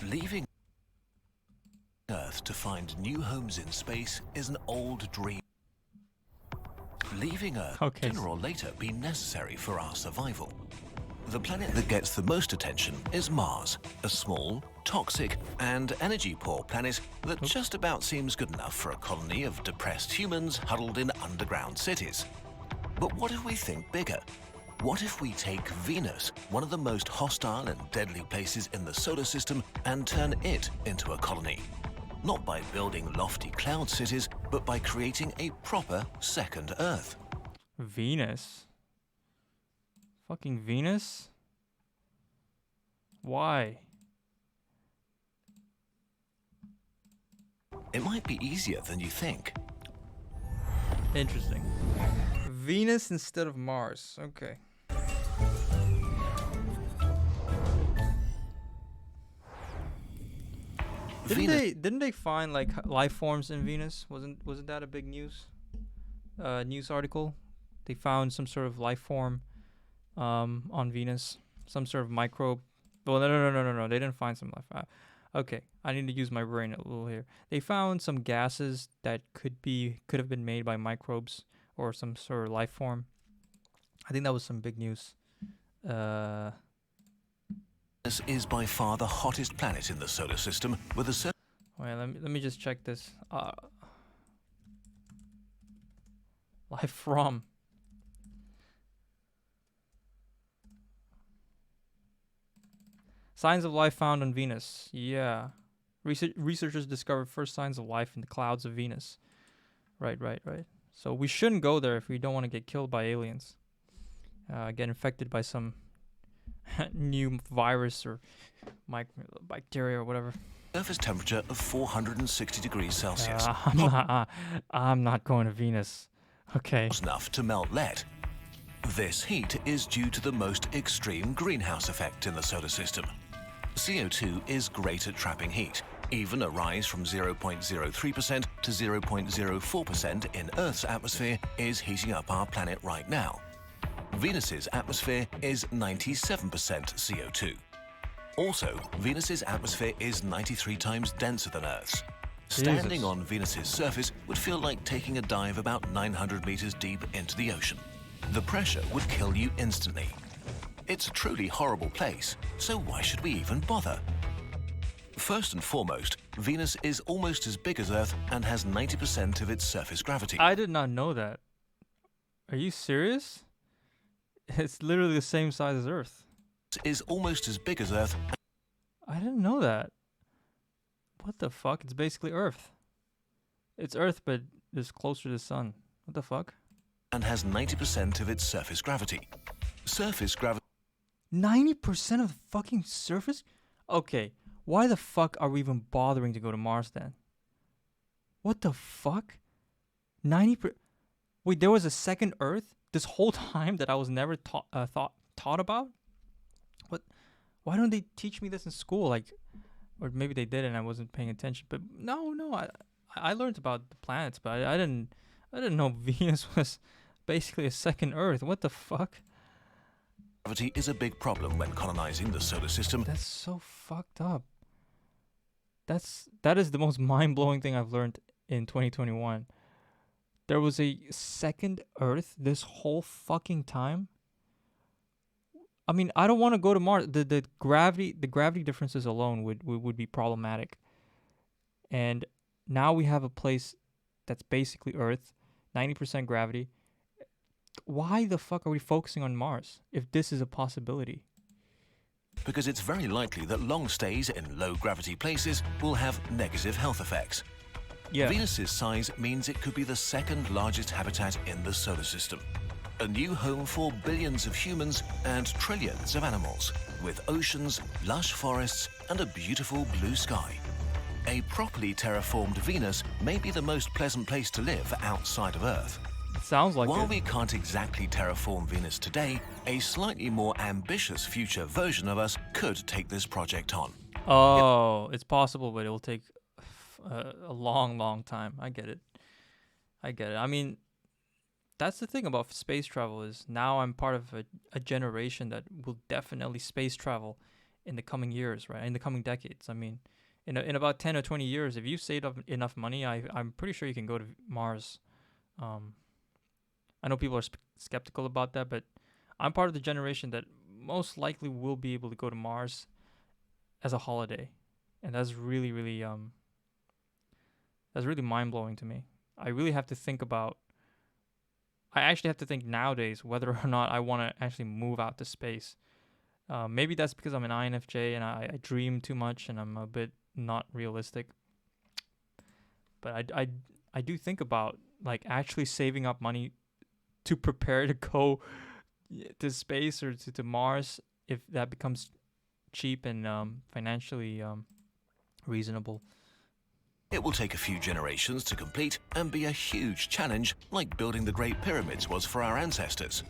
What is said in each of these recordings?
Leaving Earth to find new homes in space is an old dream. Leaving Earth sooner or later be necessary for our survival. The planet that gets the most attention is Mars, a small, toxic, and energy-poor planet that just about seems good enough for a colony of depressed humans huddled in underground cities. But what if we think bigger? What if we take Venus, one of the most hostile and deadly places in the solar system, and turn it into a colony? Not by building lofty cloud cities, but by creating a proper second Earth. Venus? Fucking Venus? Why? It might be easier than you think. Interesting. Venus instead of Mars. Okay. Didn't they find like life forms in Venus? Wasn't that a big news article? They found some sort of life form on Venus, some sort of microbe. Well, no. They didn't find some life. Okay, I need to use my brain a little here. They found some gases that could have been made by microbes or some sort of life form. I think that was some big news. Venus is by far the hottest planet in the solar system, with a Wait, let me just check this. Life from. Signs of life found on Venus. Yeah. Researchers discovered first signs of life in the clouds of Venus. Right. So we shouldn't go there if we don't want to get killed by aliens. Get infected by some new virus or bacteria or whatever. Surface temperature of 460 degrees Celsius. I'm not going to Venus. Okay. Enough to melt lead. This heat is due to the most extreme greenhouse effect in the solar system. CO2 is great at trapping heat. Even a rise from 0.03% to 0.04% in Earth's atmosphere is heating up our planet right now. Venus's atmosphere is 97% CO2. Also, Venus's atmosphere is 93 times denser than Earth's. Standing on Venus's surface would feel like taking a dive about 900 meters deep into the ocean. The pressure would kill you instantly. It's a truly horrible place, so why should we even bother? First and foremost, Venus is almost as big as Earth and has 90% of its surface gravity. I did not know that. Are you serious? It's literally the same size as Earth. Is almost as big as Earth. I didn't know that. What the fuck? It's basically Earth. It's Earth, but it's closer to the sun. What the fuck? And has 90% of its surface gravity. Surface gravity. 90% of the fucking surface? Okay, why the fuck are we even bothering to go to Mars then? What the fuck? 90%? Wait, there was a second Earth this whole time that I was never taught about? What? Why don't they teach me this in school? Like, or maybe they did and I wasn't paying attention. But no, I learned about the planets, but I didn't know Venus was basically a second Earth. What the fuck? Gravity is a big problem when colonizing the solar system. That's so fucked up. That is the most mind-blowing thing I've learned in 2021. There was a second Earth this whole fucking time. I mean, I don't want to go to Mars. The gravity differences alone would be problematic. And now we have a place that's basically Earth, 90% gravity. Why the fuck are we focusing on Mars if this is a possibility? Because it's very likely that long stays in low-gravity places will have negative health effects. Yeah. Venus's size means it could be the second largest habitat in the solar system. A new home for billions of humans and trillions of animals, with oceans, lush forests, and a beautiful blue sky. A properly terraformed Venus may be the most pleasant place to live outside of Earth. Sounds like While it. we can't exactly terraform Venus today, a slightly more ambitious future version of us could take this project on. Oh, it's possible, but it will take a long time. I get it. I mean, that's the thing about space travel is now I'm part of a generation that will definitely space travel in the coming years, right? In the coming decades. I mean, in about 10 or 20 years, if you saved up enough money, I'm pretty sure you can go to Mars. I know people are skeptical about that, but I'm part of the generation that most likely will be able to go to Mars as a holiday, and that's really, really mind blowing to me. I really have to think about. I actually have to think nowadays whether or not I want to actually move out to space. Maybe that's because I'm an INFJ and I dream too much and I'm a bit not realistic. But I do think about like actually saving up money to prepare to go to space or to Mars if that becomes cheap and financially reasonable. It will take a few generations to complete and be a huge challenge like building the Great Pyramids was for our ancestors.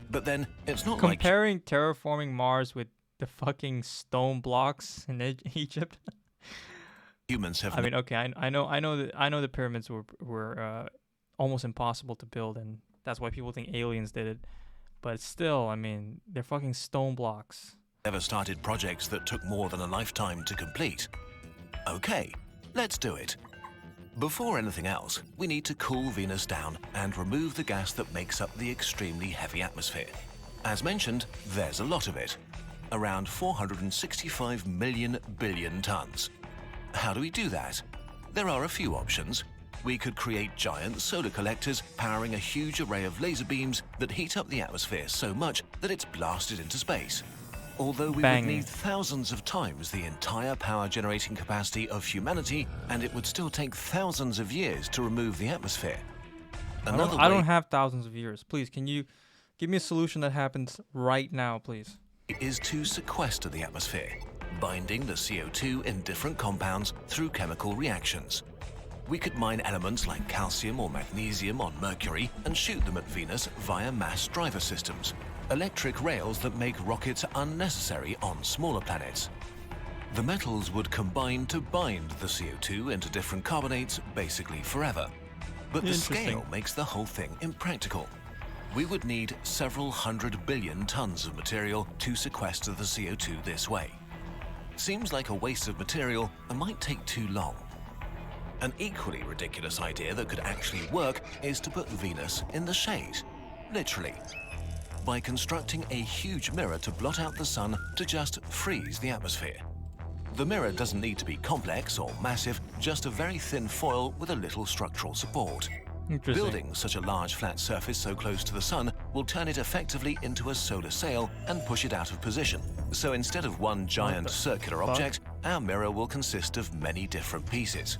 But then, it's not comparing terraforming Mars with the fucking stone blocks in Egypt. Humans have. I mean, okay, I know the pyramids were almost impossible to build, and that's why people think aliens did it. But still, I mean, they're fucking stone blocks. Never started projects that took more than a lifetime to complete. Okay, let's do it. Before anything else, we need to cool Venus down and remove the gas that makes up the extremely heavy atmosphere. As mentioned, there's a lot of it. Around 465 million billion tons. How do we do that? There are a few options. We could create giant solar collectors powering a huge array of laser beams that heat up the atmosphere so much that it's blasted into space. Although we would need thousands of times the entire power generating capacity of humanity, and it would still take thousands of years to remove the atmosphere. I don't have thousands of years. Please, can you give me a solution that happens right now, please? Is to sequester the atmosphere, binding the CO2 in different compounds through chemical reactions. We could mine elements like calcium or magnesium on Mercury and shoot them at Venus via mass driver systems, electric rails that make rockets unnecessary on smaller planets. The metals would combine to bind the CO2 into different carbonates basically forever. But the scale makes the whole thing impractical. We would need several 100 billion tons of material to sequester the CO2 this way. Seems like a waste of material and might take too long. An equally ridiculous idea that could actually work is to put Venus in the shade, literally, by constructing a huge mirror to blot out the sun to just freeze the atmosphere. The mirror doesn't need to be complex or massive, just a very thin foil with a little structural support. Building such a large flat surface so close to the sun will turn it effectively into a solar sail and push it out of position. So instead of one giant circular object, our mirror will consist of many different pieces.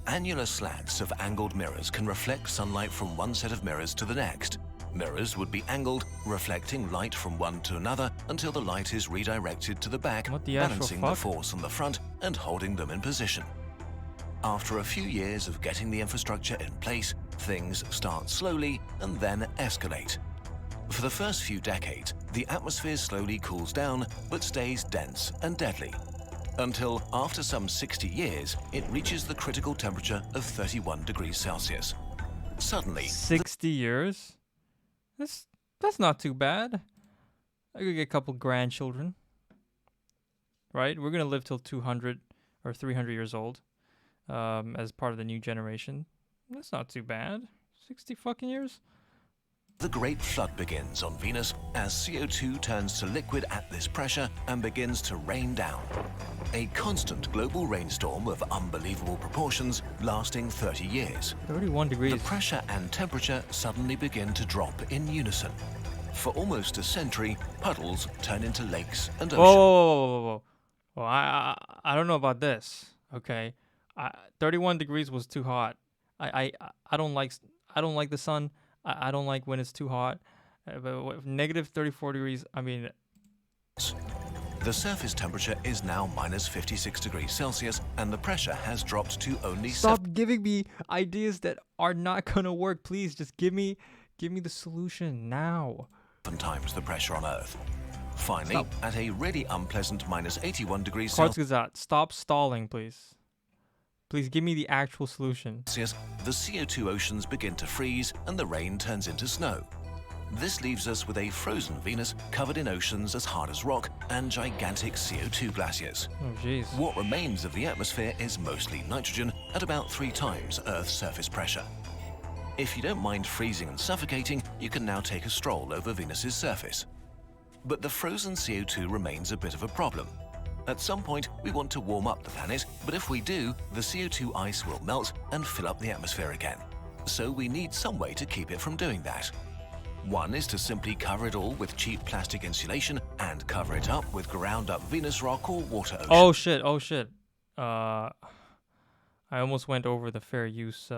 Annular slats of angled mirrors can reflect sunlight from one set of mirrors to the next. Mirrors would be angled, reflecting light from one to another until the light is redirected to the back, balancing the force on the front and holding them in position. After a few years of getting the infrastructure in place, things start slowly and then escalate. For the first few decades, the atmosphere slowly cools down but stays dense and deadly, until after some 60 years, it reaches the critical temperature of 31 degrees Celsius. Suddenly... 60 years? That's not too bad. I could get a couple grandchildren. Right? We're going to live till 200 or 300 years old as part of the new generation. That's not too bad. 60 fucking years? The Great Flood begins on Venus as CO2 turns to liquid at this pressure and begins to rain down. A constant global rainstorm of unbelievable proportions lasting 30 years. 31 degrees. The pressure and temperature suddenly begin to drop in unison. For almost a century, puddles turn into lakes and oceans. Whoa. Well, I don't know about this. Okay, 31 degrees was too hot. I don't like the sun. I don't like when it's too hot. But negative 34 degrees, I mean... The surface temperature is now minus 56 degrees Celsius, and the pressure has dropped to only... Stop giving me ideas that are not going to work. Please, just give me the solution now. 7 times the pressure on Earth. Finally, at a really unpleasant minus 81 degrees Celsius... Kurzgesagt, stop stalling, please. Please give me the actual solution. The CO2 oceans begin to freeze and the rain turns into snow. This leaves us with a frozen Venus covered in oceans as hard as rock and gigantic CO2 glaciers. Oh, jeez. What remains of the atmosphere is mostly nitrogen at about 3 times Earth's surface pressure. If you don't mind freezing and suffocating, you can now take a stroll over Venus's surface. But the frozen CO2 remains a bit of a problem. At some point, we want to warm up the planet, but if we do, the CO2 ice will melt and fill up the atmosphere again. So we need some way to keep it from doing that. One is to simply cover it all with cheap plastic insulation and cover it up with ground-up Venus rock or water ocean. Oh shit, oh shit. I almost went over the fair use,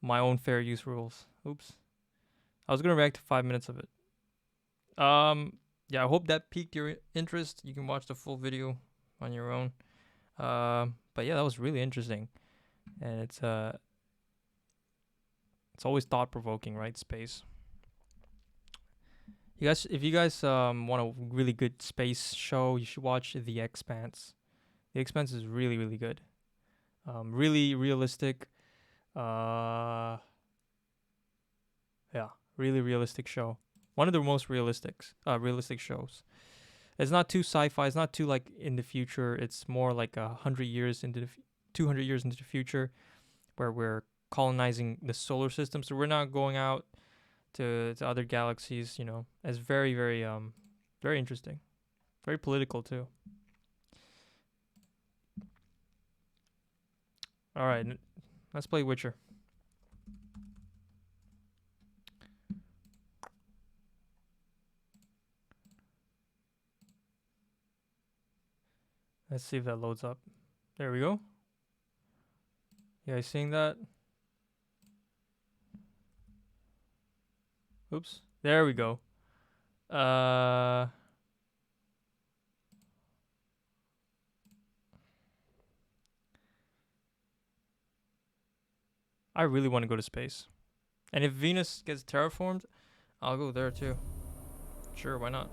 my own fair use rules. Oops. I was gonna react to 5 minutes of it. Yeah, I hope that piqued your interest. You can watch the full video on your own. But yeah, that was really interesting. And it's always thought-provoking, right? Space. You guys, if you guys want a really good space show, you should watch The Expanse. The Expanse is really, really good. Really realistic. Yeah, really realistic show. One of the most realistic shows. It's not too sci-fi. It's not too like in the future. It's more like 100 years into 200 years into the future, where we're colonizing the solar system. So we're not going out to other galaxies. You know, it's very, very very interesting, very political too. All right, let's play Witcher. Let's see if that loads up. There we go. You guys seeing that? Oops. There we go. I really want to go to space. And if Venus gets terraformed, I'll go there too. Sure, why not?